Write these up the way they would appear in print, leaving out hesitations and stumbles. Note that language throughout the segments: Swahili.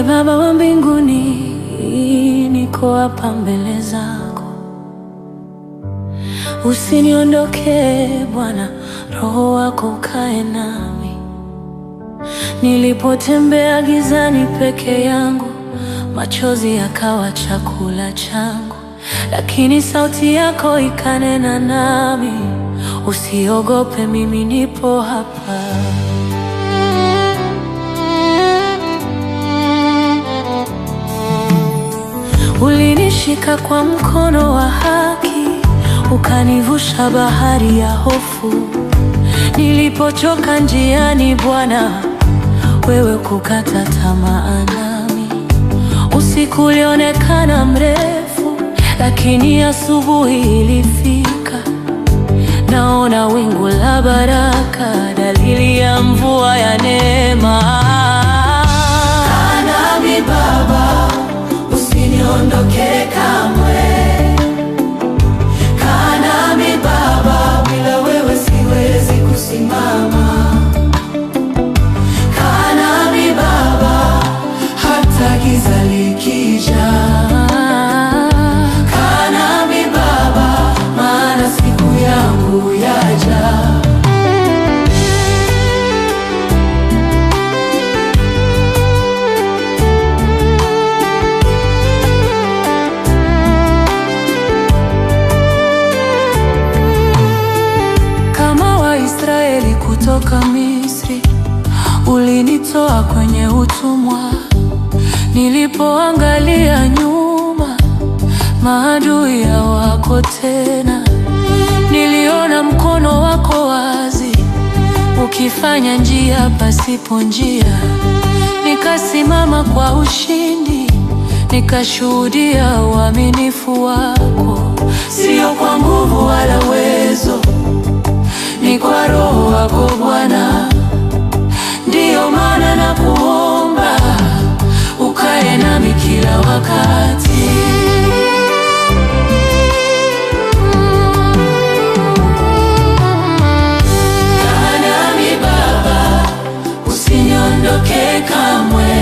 Baba wa mbinguni, niko hapa mbele zako. Usiniondoke Bwana, Roho wako ukae nami. Nilipotembea gizani peke yangu, machozi yakawa chakula changu, lakini sauti yako ikanena nami. Usiogope, mimi nipo hapa. Ulinishika kwa mkono wa haki, ukanivusha bahari ya hofu. Nilipochoka njiani Bwana, wewe kukata tamaa nami. Usiku ulionekana mrefu, lakini asubuhi ilifika. Naona wingu la baraka, dalili ya mvua ya neema. Kaa nami Baba, usiniondoke kamwe. Kaa nami Baba, bila wewe siwezi kusimama. Kaa nami Baba, hata giza likija. Kaa nami Baba, maana siku yangu yaja. Kutoka Misri ulinitoa kwenye utumwa. Nilipoangalia nyuma, maadui hawako tena. Niliona mkono wako wazi, ukifanya njia pasipo njia. Nikasimama kwa ushindi, nikashuhudia uaminifu wako. Sio kwa nguvu wala uwezo, ni kwa Roho wako Bwana. Ndiyo maana nakuomba, ukae nami kila wakati. Kaa nami Baba, usiniondoke kamwe.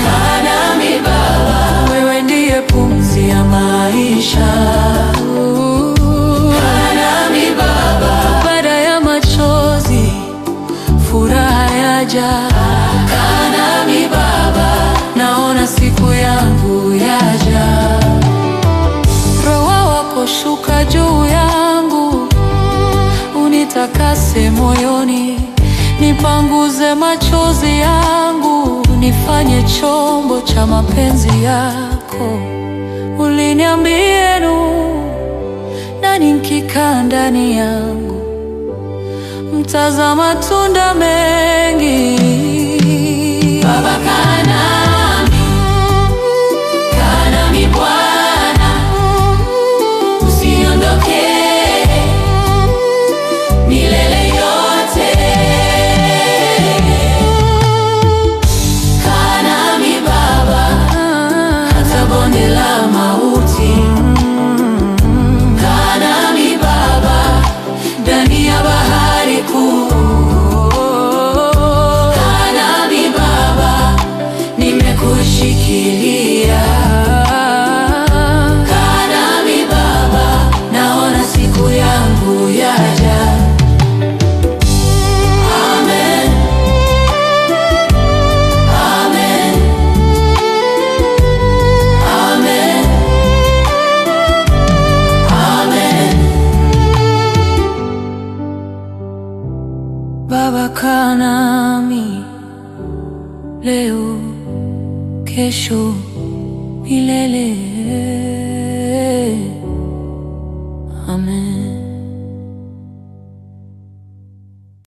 Kaa nami Baba, wewe ndiye pumzi ya maisha. Kaa nami Baba, naona siku yangu yaja. Roho wako shuka juu yangu, unitakase moyoni. Nipanguze machozi yangu, nifanye chombo cha mapenzi yako. Uliniambia nani nikikaa ndani yangu, mtazama matunda mengi. Baba kaa nami Bwana, usiondoke milele yote. Kaa nami Baba, hata bonde la mauti. Kaa nami Baba, ndani ya bahari kuu. Kaa nami Baba, nimekushikilia. Kaa nami Baba, naona siku yangu yaja. Amen, amen, amen, amen. Baba kaa nami leo, kesho, milele. Amen.